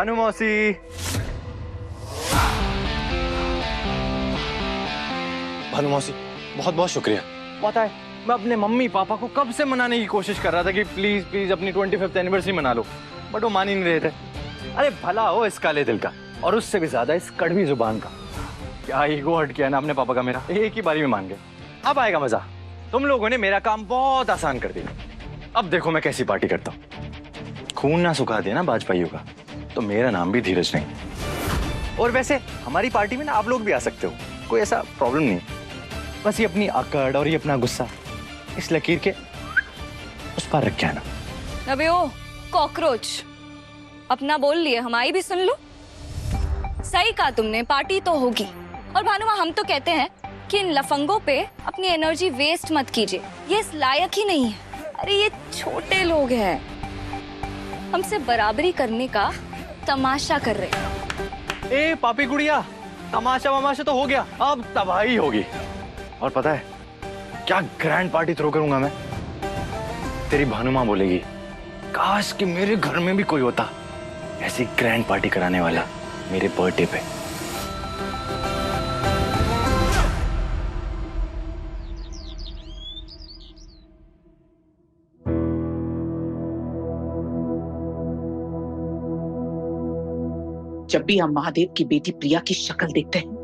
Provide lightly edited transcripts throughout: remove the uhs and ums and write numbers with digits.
भानु मौसी। भानु मौसी, बहुत बहुत शुक्रिया। पता है, मैं अपने मम्मी पापा को कब से मनाने की कोशिश कर रहा था कि प्लीज प्लीज अपनी 25th एनिवर्सरी मना लो, बट वो मान ही नहीं रहे थे। अरे भला हो इस काले दिल का, और उससे भी ज्यादा इस कड़वी जुबान का। क्या ईगो हट गया ना अपने पापा का मेरा, एक ही बारी में मान गए। अब आएगा मजा। तुम लोगों ने मेरा काम बहुत आसान कर दिया। अब देखो मैं कैसी पार्टी करता हूँ। खून ना सुखा दिया ना भाजपाइयों का, तो मेरा नाम भी धीरज नहीं। और वैसे हमारी पार्टी में ना आप लोग भी आ सकते हो, कोई ऐसा प्रॉब्लम नहीं। बस ये अपनी अकड़ और ये अपना गुस्सा इस लकीर के उस पार रख के आना। अबे ओ कॉकरोच, अपना बोल लिए, हमारी भी सुन लो। सही कहा तुमने, पार्टी तो होगी। और भानुमा, हम तो कहते हैं कि इन लफंगों पे अपनी एनर्जी वेस्ट मत कीजिए, ये इस लायक ही नहीं है। अरे ये छोटे लोग हैं, हमसे बराबरी करने का तमाशा कर रहे हैं। ए पापी गुड़िया, तमाशा वमाशा तो हो गया, अब तबाही होगी। और पता है क्या ग्रैंड पार्टी थ्रो करूंगा मैं। तेरी भानुमा बोलेगी, काश कि मेरे घर में भी कोई होता ऐसी ग्रैंड पार्टी कराने वाला मेरे बर्थडे पे। जब भी हम महादेव की बेटी प्रिया की शक्ल देखते हैं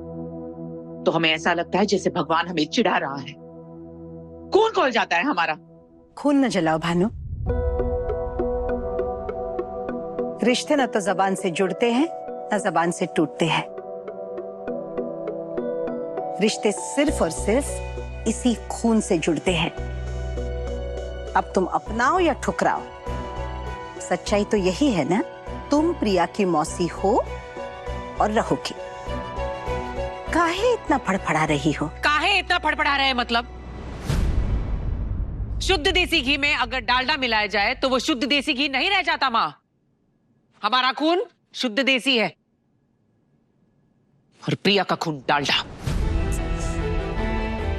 तो हमें ऐसा लगता है जैसे भगवान हमें चिढ़ा रहा है। खून खौल जाता है हमारा। खून न जलाओ भानु। रिश्ते न तो जबान से जुड़ते हैं न जबान से टूटते हैं। रिश्ते सिर्फ और सिर्फ इसी खून से जुड़ते हैं। अब तुम अपनाओ या ठुकराओ, सच्चाई तो यही है ना। तुम प्रिया की मौसी हो और रहोगी। काहे इतना फड़फड़ा रही हो? काहे इतना फड़फड़ा रहे मतलब? शुद्ध देसी घी में अगर डालडा मिलाया जाए तो वो शुद्ध देसी घी नहीं रह जाता माँ। हमारा खून शुद्ध देसी है और प्रिया का खून डालडा,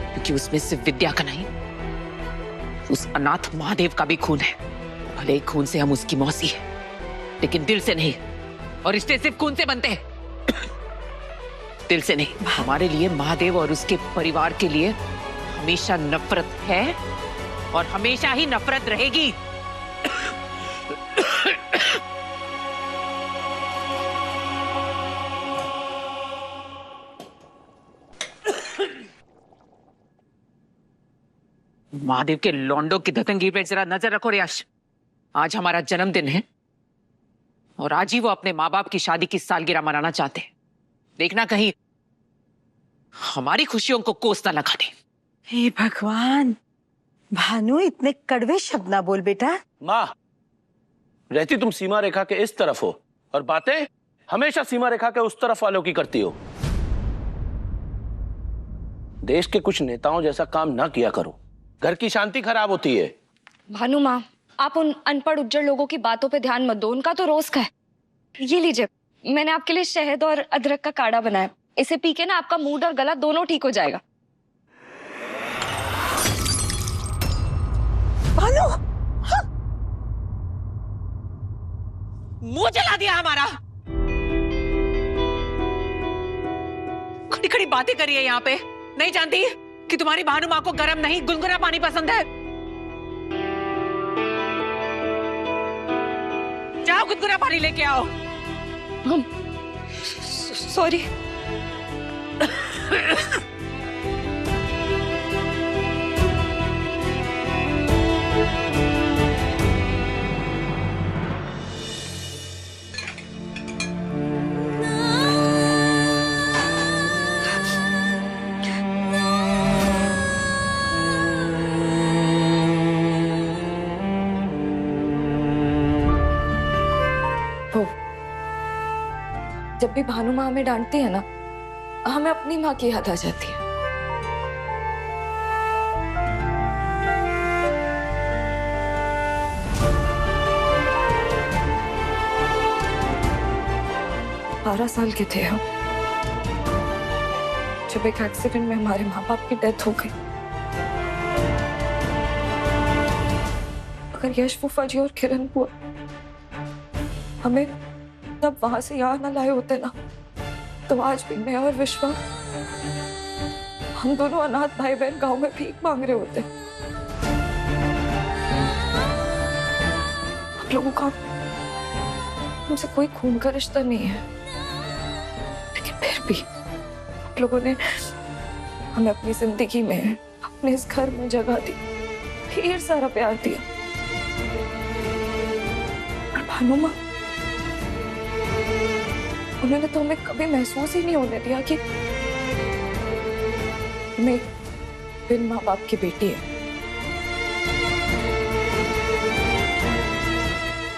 क्योंकि उसमें सिर्फ विद्या का नहीं, उस अनाथ महादेव का भी खून है। भले ही खून से हम उसकी मौसी है, लेकिन दिल से नहीं। और रिश्ते सिर्फ खून से बनते हैं, दिल से नहीं। हमारे लिए महादेव और उसके परिवार के लिए हमेशा नफरत है और हमेशा ही नफरत रहेगी। महादेव के लौंडों की धतंगी पे जरा नजर रखो रियाश। आज हमारा जन्मदिन है और आज ही वो अपने माँ बाप की शादी की सालगिरह मनाना चाहते हैं। देखना कहीं हमारी खुशियों को कोस ना लगा दे। हे भगवान, भानु इतने कड़वे शब्द ना बोल बेटा। माँ, रहती तुम सीमा रेखा के इस तरफ हो और बातें हमेशा सीमा रेखा के उस तरफ वालों की करती हो। देश के कुछ नेताओं जैसा काम ना किया करो, घर की शांति खराब होती है। भानु माँ, आप उन अनपढ़ उज्जड़ लोगों की बातों पे ध्यान मत दो, उनका तो रोज का है। ये लीजिए, मैंने आपके लिए शहद और अदरक का काढ़ा बनाया। इसे पी के ना आपका मूड और गला दोनों ठीक हो जाएगा। भानु, मुंह जला दिया हमारा। खड़ी खड़ी बातें करी है यहाँ पे। नहीं जानती कि तुम्हारी भानु माँ को गर्म नहीं गुनगुना पानी पसंद है? जाओ गुनगुना पानी लेके आओ। सॉरी। जब भी भानु माँ हमें डांटती है ना, हमें अपनी माँ की याद आ जाती है। बारह साल के थे हम जब एक एक्सीडेंट में हमारे माँ बाप की डेथ हो गई। अगर यश, फूफा जी और किरण हुआ, हमें जब वहां से यहाँ ना लाए होते ना, तो आज भी मैं और विश्वा, हम दोनों अनाथ भाई बहन गांव में भीख मांग रहे होते। आप लोगों का हमसे कोई खून का रिश्ता नहीं है, लेकिन फिर भी आप लोगों ने हमें अपनी जिंदगी में, अपने इस घर में जगह दी, ढेर सारा प्यार दिया। और भानु माँ, उन्होंने तो हमें कभी महसूस ही नहीं होने दिया कि मैं बिन माँ बाप की बेटी है।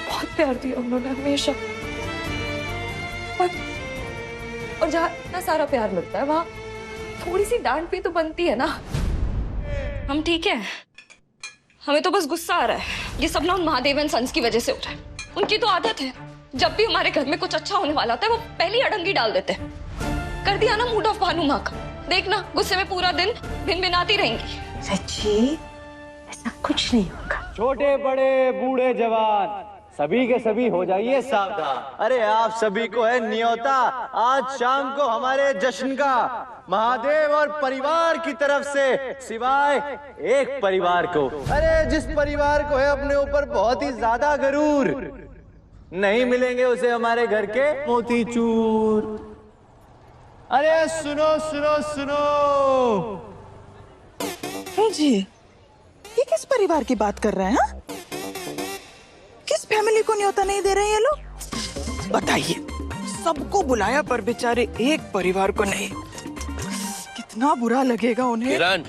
बहुत प्यार दिया उन्होंने हमेशा। और जहाँ इतना सारा प्यार मिलता है, वहाँ थोड़ी सी डांट भी तो बनती है ना। हम ठीक है, हमें तो बस गुस्सा आ रहा है। ये सब ना उन महादेव एंड सन्स की वजह से हो रहा है। उनकी तो आदत है, जब भी हमारे घर में कुछ अच्छा होने वाला होता है, वो पहली अड़ंगी डाल देते हैं। कर दिया ना मूड ऑफ भानु माँ का। देखना, गुस्से में पूरा दिन भिनभिनाती रहेंगी। सच्ची ऐसा कुछ नहीं होगा। छोटे बड़े बूढ़े जवान सभी के सभी हो जाइए सावधान। अरे आप सभी को है न्योता आज शाम को हमारे जश्न का, महादेव और परिवार की तरफ से, सिवाय एक परिवार को। अरे जिस परिवार को है अपने ऊपर बहुत ही ज्यादा गरूर, नहीं मिलेंगे उसे हमारे घर के मोतीचूर। अरे सुनो सुनो सुनो जी, ये किस परिवार की बात कर रहे हैं? हाँ? किस फैमिली को न्योता नहीं दे रहे हैं ये लोग? बताइए, सबको बुलाया पर बेचारे एक परिवार को नहीं। कितना बुरा लगेगा उन्हें। किरण,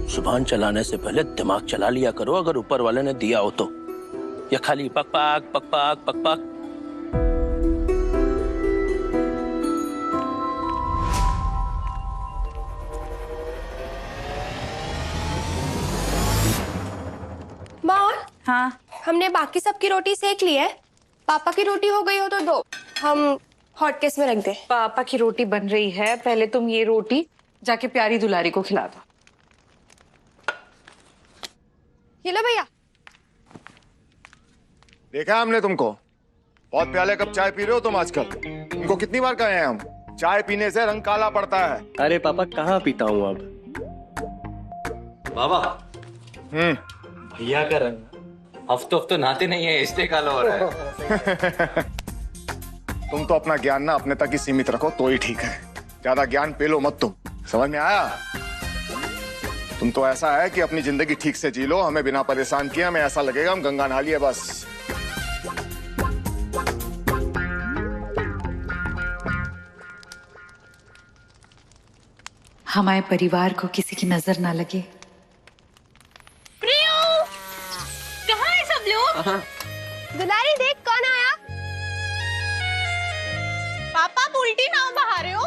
जुबान चलाने से पहले दिमाग चला लिया करो, अगर ऊपर वाले ने दिया हो तो। या खाली पकपाक पकपाक पकपाक। माँ, हाँ, हमने बाकी सबकी रोटी सेक ली है। पापा की रोटी हो गई हो तो दो, हम हॉटकेस में रख दे। पापा की रोटी बन रही है, पहले तुम ये रोटी जाके प्यारी दुलारी को खिला दो। ये लो भैया। देखा हमने तुमको, बहुत प्याले कप चाय पी रहे हो तुम आजकल। तुमको कितनी बार कहे हैं हम, चाय पीने से रंग काला पड़ता है। अरे पापा कहाँ पीता हूँ अब। बाबा, भैया का रंग हफ्तों नहाते नहीं है, इसलिए काला हो रहा है। तुम तो अपना ज्ञान ना अपने तक ही सीमित रखो तो ही ठीक है। ज्यादा ज्ञान पेलो मत तुम, समझ में आया? तुम तो ऐसा है कि अपनी जिंदगी ठीक से जी लो, हमें बिना परेशान किए। हमें ऐसा लगेगा हम गंगा नहा लिए बस। हमारे परिवार को किसी की नजर ना लगे। कहाँ है सब लोग? दुलारी देख कौन आया। पापा उल्टी नाव बहा रहे हो।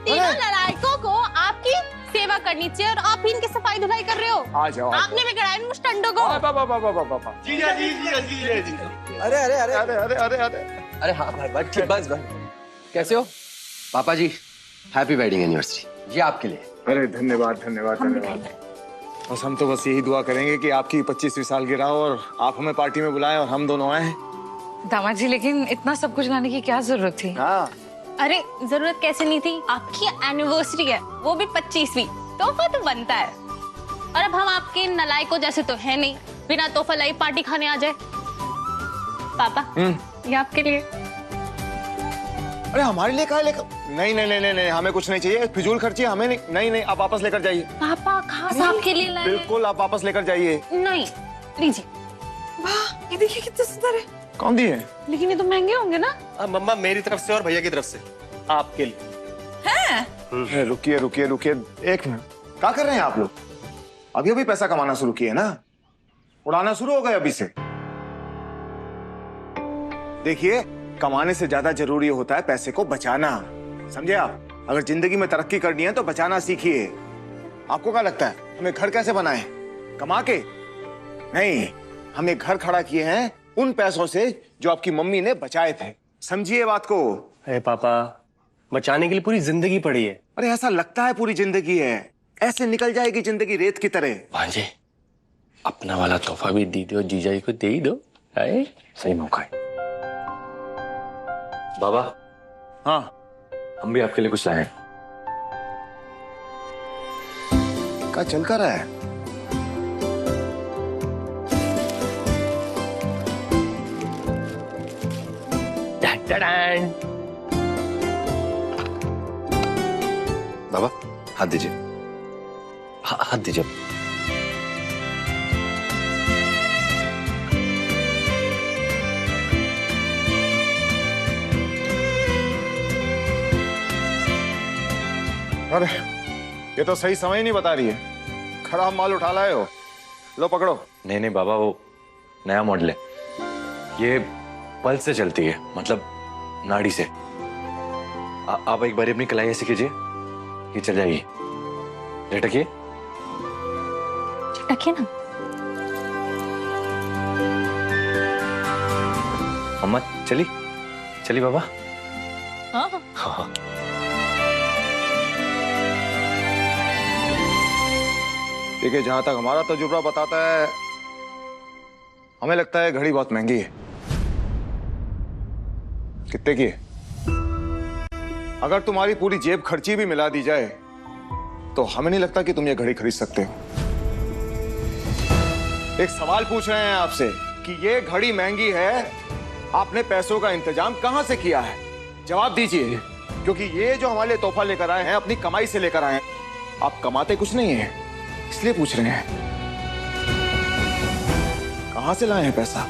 तीनों लड़ाकों को आपकी सेवा करनी चाहिए और आप इनकी सफाई धुलाई कर रहे हो। आ जाओ, आपने बिगड़ाया इन मुस्टंडों को। जीजा जी जीजा जीजा जी। अरे अरे अरे अरे अरे अरे अरे अरे हाँ भाई बस कैसे हो पापा जी? Happy wedding anniversary. ये आपके लिए। अरे धन्यवाद धन्यवाद धन्यवाद। बस हम तो बस यही दुआ करेंगे कि आपकी 25वीं सालगिरह हो और आप हमें पार्टी में बुलाएं और हम दोनों आए। दामाद जी, लेकिन इतना सब कुछ लाने की क्या जरूरत थी? हाँ, अरे जरूरत कैसे नहीं थी, आपकी एनिवर्सरी है, वो भी 25वीं, तोहफा तो बनता है। और अब हम आपके नलायकों जैसे तो है नहीं, बिना तोहफा लाई पार्टी खाने आ जाए। पापा, ये आपके लिए। अरे हमारे लिए कहा लेकर? नहीं नहीं नहीं नहीं नहीं, हमें कुछ नहीं चाहिए, फिजूल खर्ची हमें नहीं। नहीं नहीं, आप वापस लेकर जाइए। पापा खास आपके लिए लाए। बिल्कुल, आप वापस लेकर जाइए। नहीं, लीजिए। वाह, ये देखिए कितने सुंदर है। कौन दिए? लेकिन ये तो महंगे होंगे ना? मम्मा मेरी तरफ से और भैया की तरफ से आपके लिए। रुकिए रुकिए रुकिए, एक मिनट। क्या कर रहे हैं आप लोग? अभी अभी पैसा कमाना शुरू किए ना, उड़ाना शुरू हो गए अभी से। देखिए, कमाने से ज्यादा जरूरी होता है पैसे को बचाना, समझे आप? अगर जिंदगी में तरक्की करनी है तो बचाना सीखिए। आपको क्या लगता है हमें घर कैसे बनाए? कमा के? नहीं, हमें घर खड़ा किए हैं उन पैसों से जो आपकी मम्मी ने बचाए थे। समझिए बात को। अरे पापा, बचाने के लिए पूरी जिंदगी पड़ी है। अरे ऐसा लगता है पूरी जिंदगी है, ऐसे निकल जाएगी जिंदगी रेत की तरह। भांजे, अपना वाला तोहफा भी दी दो, जीजा जी को दे ही दो। सही मौका है। बाबा, हाँ, हम भी आपके लिए कुछ लाए हैं। क्या चल कर रहा है? बाबा हाथ दीजिए, हाथ दीजिए। अरे ये तो सही समय ही नहीं बता रही है, खराब माल उठा लाए हो। लो पकड़ो। नहीं नहीं बाबा, वो नया मॉडल है, ये पल्स से चलती है, मतलब नाड़ी से। आप एक बार अपनी कलाई ऐसे कीजिए, ये चल जाएगी। लटकिए, रखिए ना। मम्मा चली चली बाबा। हाँ हाँ। देखिए, जहां तक हमारा तजुर्बा बताता है, हमें लगता है घड़ी बहुत महंगी है। कितने की है? अगर तुम्हारी पूरी जेब खर्ची भी मिला दी जाए तो हमें नहीं लगता कि तुम ये घड़ी खरीद सकते हो। एक सवाल पूछ रहे हैं आपसे कि ये घड़ी महंगी है, आपने पैसों का इंतजाम कहां से किया है? जवाब दीजिए, क्योंकि ये जो हमारे लिए तोहफा लेकर आए हैं अपनी कमाई से लेकर आए हैं। आप कमाते कुछ नहीं है, इसलिए पूछ रहे हैं कहां से लाए हैं पैसा।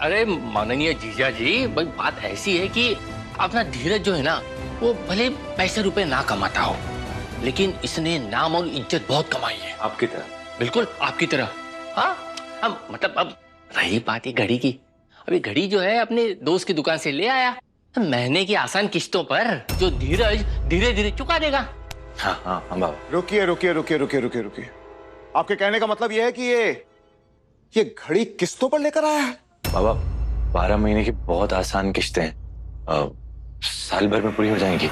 अरे माननीय जीजा जी, भाई बात ऐसी है कि अपना धीरज जो है ना, वो भले पैसे रुपए ना कमाता हो, लेकिन इसने नाम और इज्जत बहुत कमाई है। आपकी तरह? बिल्कुल आपकी तरह। हाँ, अब मतलब अब रही बात ये घड़ी की, अभी घड़ी जो है अपने दोस्त की दुकान से ले आया, महीने की आसान किस्तों पर जो धीरज धीरे धीरे चुका देगा। हाँ हाँ हाँ बाबा। रुकिए रुकिए रुकिए रुकिए रुकिए रुकिए, आपके कहने का मतलब यह है कि ये घड़ी किस्तों पर लेकर आया है? बाबा 12 महीने की बहुत आसान किस्तें हैं, साल भर में पूरी हो जाएंगी।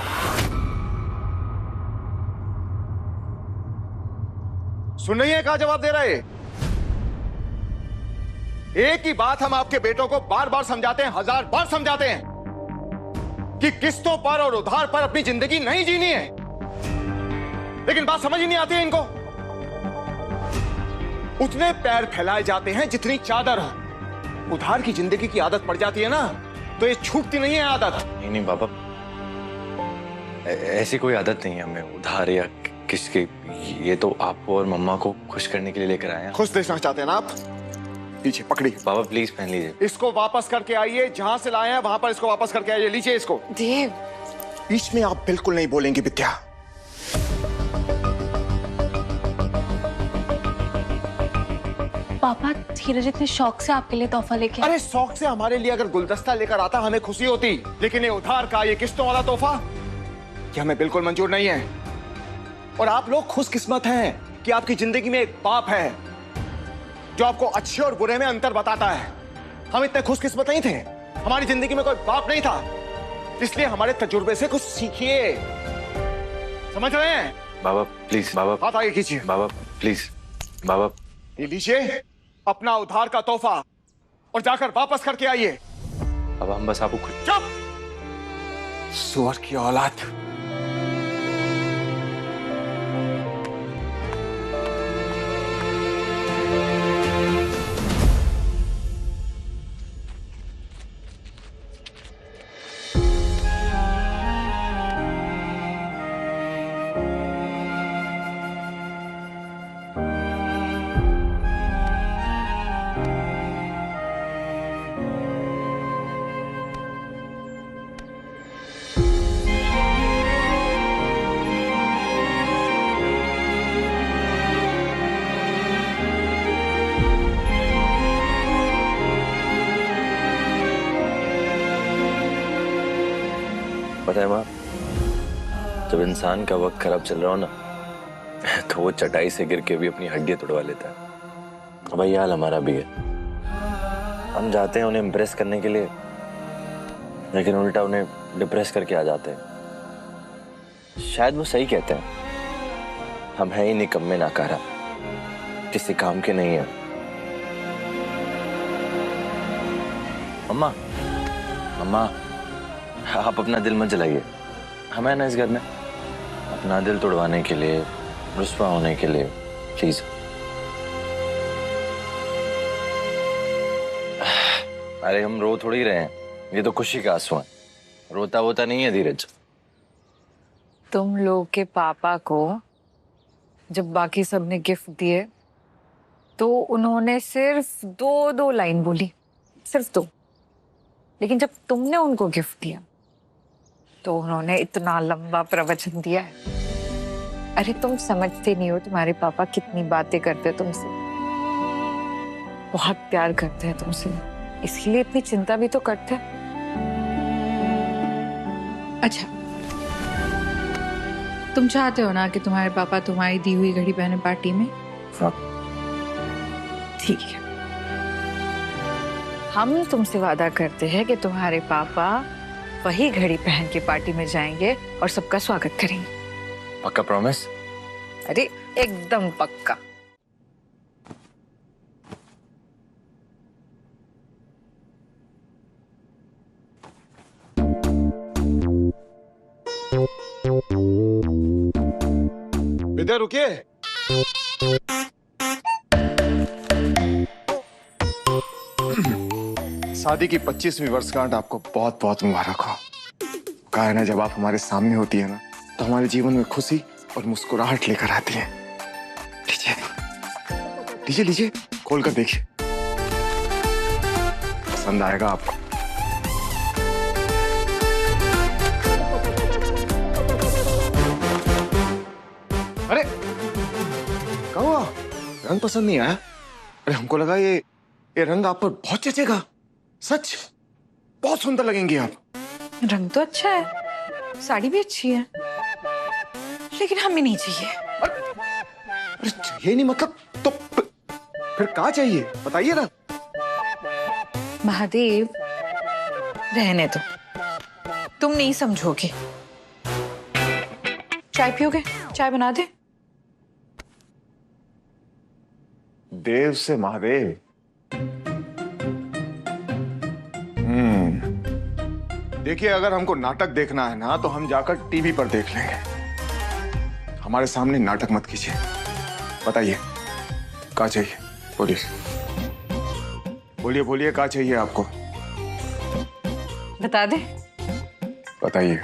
सुन रही है क्या जवाब दे रहे? एक ही बात हम आपके बेटों को बार बार समझाते हैं, 1000 बार समझाते हैं कि किस्तों पर और उधार पर अपनी जिंदगी नहीं जीनी है, लेकिन बात समझ ही नहीं आती है इनको। उतने पैर फैलाए जाते हैं जितनी चादर हो। उधार की जिंदगी की आदत पड़ जाती है ना, तो ये छूटती नहीं है आदत। नहीं नहीं बाबा, ऐसी कोई आदत नहीं है हमें उधार या किसके। ये तो आपको और मम्मा को खुश करने के लिए लेकर आए हैं। खुश देखना चाहते हैं ना आप? पीछे पकड़िए। बाबा प्लीज पहन लीजिए। इसको वापस करके आइए, जहां से लाए हैं वहां पर इसको वापस करके आइए। लीजिए इसको। देव, बीच में आप बिल्कुल नहीं बोलेंगी विद्या। पापा, धीरज इतने शौक से आपके लिए तोहफा लेके अरे शौक से हमारे लिए अगर गुलदस्ता लेकर आता हमें खुशी होती, लेकिन ये उधार का, ये किस्तों वाला तोहफा, ये हमें बिल्कुल मंजूर नहीं है। और आप लोग खुशकिस्मत हैं कि आपकी जिंदगी में एक बाप है जो आपको अच्छे और बुरे में अंतर बताता है। हम इतने खुशकिस्मत नहीं थे, हमारी जिंदगी में कोई बाप नहीं था, इसलिए हमारे तजुर्बे से कुछ सीखिए। समझ रहे हैं? बाबा प्लीज, बाबा हाथ आगे कीजिए। बाबा प्लीज, बाबा ये लीजिए अपना उधार का तोहफा और जाकर वापस करके आइए। बाबा हम बस आपको खुद। चुप! सुअर की औलाद। पता है माँ, जब इंसान का वक्त खराब चल रहा हो ना, तो वो चटाई से गिर के भी अपनी हड्डियां तोड़वा लेता है। भाई हाल हमारा भी है। हम जाते हैं उन्हें इम्प्रेस करने के लिए, लेकिन उल्टा उन्हें डिप्रेस करके आ जाते हैं। शायद वो सही कहते हैं, हम है ही निकम्मे नाकारा, किसी काम के नहीं है। अम्मा, अम्मा, आप अपना दिल मत जलाइए। हम हैं ना इस घर में, अपना दिल तोड़वाने के लिए, रुस्वा होने के लिए, प्लीज। अरे हम रो थोड़ी रहे हैं, ये तो खुशी का आंसू है, रोता वोता नहीं है धीरज। तुम लोग के पापा को जब बाकी सबने गिफ्ट दिए तो उन्होंने सिर्फ दो लाइन बोली, सिर्फ 2। लेकिन जब तुमने उनको गिफ्ट दिया तो उन्होंने इतना लंबा प्रवचन दिया है। अरे तुम समझते नहीं हो, तुम्हारे पापा कितनी बातें करते हैं तुमसे, बहुत प्यार करते हैं तुमसे, इसलिए इतनी चिंता भी तो करते हैं। अच्छा, तुम चाहते हो ना कि तुम्हारे पापा तुम्हारी दी हुई घड़ी पहने पार्टी में? ठीक है, हम तुमसे वादा करते हैं कि तुम्हारे पापा वही घड़ी पहन के पार्टी में जाएंगे और सबका स्वागत करेंगे। पक्का प्रॉमिस? अरे एकदम पक्का। विद्या रुकिए। शादी की 25वीं वर्षगांठ आपको बहुत बहुत मुबारक हो। कहा है ना, जब आप हमारे सामने होती है ना तो हमारे जीवन में खुशी और मुस्कुराहट लेकर आती है। लीजिए लीजिए लीजिए, खोल कर देखिए, पसंद आएगा आपको। अरे क्या हुआ, रंग पसंद नहीं आया? अरे हमको लगा ये रंग आप पर बहुत जचेगा। सच बहुत सुंदर लगेंगी आप। रंग तो अच्छा है, साड़ी भी अच्छी है, लेकिन हमें नहीं चाहिए। अरे चाहिए नहीं मतलब तो फिर क्या चाहिए बताइए ना। महादेव, रहने दो, तुम नहीं समझोगे। चाय पियोगे? चाय बना दे। देव से महादेव। देखिए, अगर हमको नाटक देखना है ना तो हम जाकर टीवी पर देख लेंगे, हमारे सामने नाटक मत कीजिए। बताइए क्या चाहिए, बोलिए बोलिए बोलिए, क्या चाहिए आपको? बता दे। बताइए।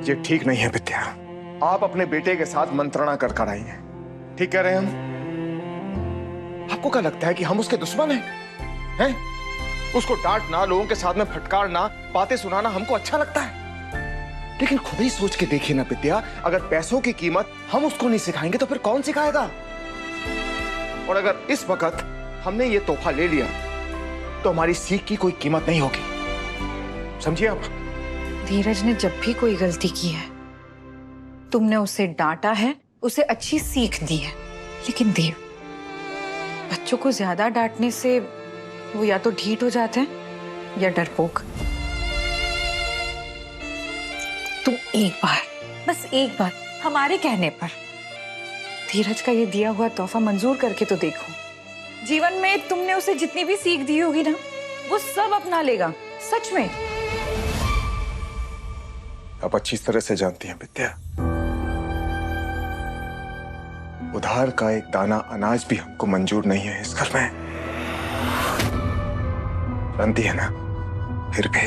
ये ठीक नहीं है विद्या, आप अपने बेटे के साथ मंत्रणा कर आई हैं। ठीक कह रहे हैं हम? आपको क्या लगता है कि हम उसके दुश्मन हैं? उसको डांटना, लोगों के साथ में फटकारना, बातें सुनाना हमको अच्छा लगता है? लेकिन खुद ही सोच के देखिए ना विद्या, अगर पैसों की कीमत हम उसको नहीं सिखाएंगे तो फिर कौन सिखाएगा? और अगर इस वक्त हमने ये तोहफा ले लिया तो हमारी सीख की कोई कीमत नहीं होगी, समझिए आप? धीरज ने जब भी कोई गलती की है, तुमने उसे डांटा है, उसे अच्छी सीख दी है। लेकिन देव, बच्चों को ज्यादा डांटने से वो या तो ढीठ हो जाते हैं या डरपोक। तुम एक बार, बस एक बार हमारे कहने पर धीरज का ये दिया हुआ तोहफा मंजूर करके तो देखो। जीवन में तुमने उसे जितनी भी सीख दी होगी ना, वो सब अपना लेगा, सच में। आप अच्छी तरह से जानती हैं विद्या, उधार का एक दाना अनाज भी हमको मंजूर नहीं है इस घर में, जानती है ना? फिर भी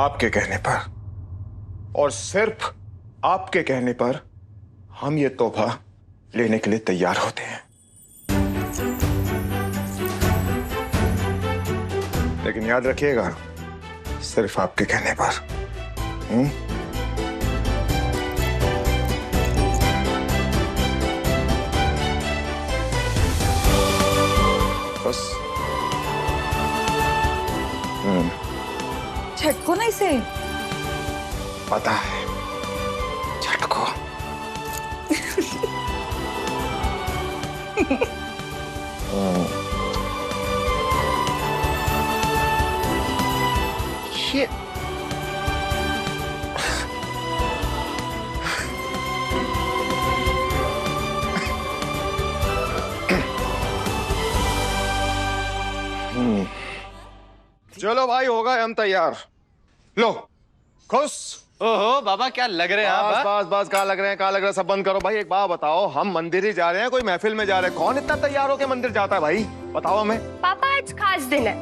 आपके कहने पर और सिर्फ आपके कहने पर हम ये तोहफा लेने के लिए तैयार होते हैं। लेकिन याद रखिएगा, सिर्फ आपके कहने पर। बस झटको ना इसे। पता है, झटको। ये चलो भाई हो गए हम तैयार। लो खुश। ओहो बाबा क्या लग रहे हैं आप? बस बस बस कहाँ लग रहे हैं, कहाँ लग रहे हैं, सब बंद करो भाई। एक बात बताओ, हम मंदिर ही जा रहे हैं, कोई महफिल में जा रहे हैं? कौन इतना तैयार होके मंदिर जाता है भाई, बताओ हमें। पापा आज खास दिन है।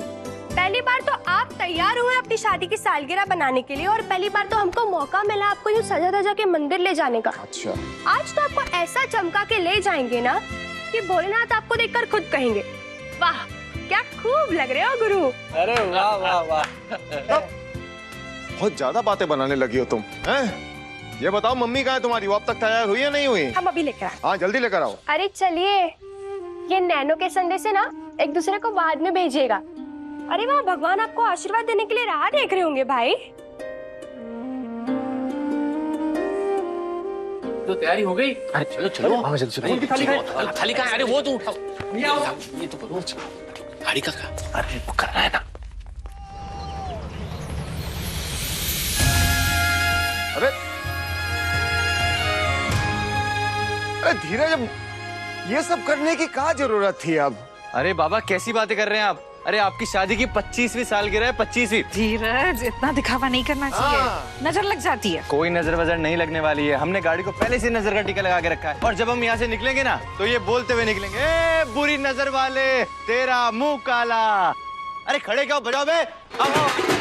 पहली बार तो आप तैयार हुए अपनी शादी की सालगिरह बनाने के लिए, और पहली बार तो हमको मौका मिला आपको यूँ सजा धजा के मंदिर ले जाने का। अच्छा। आज तो आपको ऐसा चमका के ले जाएंगे ना कि भोलेनाथ आपको देखकर खुद कहेंगे, वाह क्या खूब लग रहे हो गुरु। अरे वाह वाह वाह। बहुत ज्यादा बातें बनाने लगी हो तुम, हैं? ये बताओ मम्मी कहाँ है तुम्हारी, वो अब तक तैयार हुई या नहीं हुई? हम अभी लेकर आए। हाँ जल्दी लेकर आओ। अरे चलिए, ये नैनो के संदेश से ना एक दूसरे को बाद में भेजिएगा। अरे वहाँ भगवान आपको आशीर्वाद देने के लिए राह देख रहे होंगे भाई। तो तैयारी हो गई? अरे चलो चलो थाली कहाँ है? अरे वो तू ये तो करो, गाड़ी का कहाँ? अरे वो करना है ना। अरे अरे धीरज, अब ये सब करने की क्या जरूरत थी अब? अरे बाबा कैसी बातें कर रहे हैं आप? अरे आपकी शादी की 25वीं सालगिरह है, 25वीं। धीरज इतना दिखावा नहीं करना चाहिए, नजर लग जाती है। कोई नजर वजर नहीं लगने वाली है, हमने गाड़ी को पहले से नजर का टीका लगा के रखा है। और जब हम यहाँ से निकलेंगे ना तो ये बोलते हुए निकलेंगे, ए बुरी नजर वाले तेरा मुंह काला। अरे खड़े क्या हो, बजाओ बे। आओ।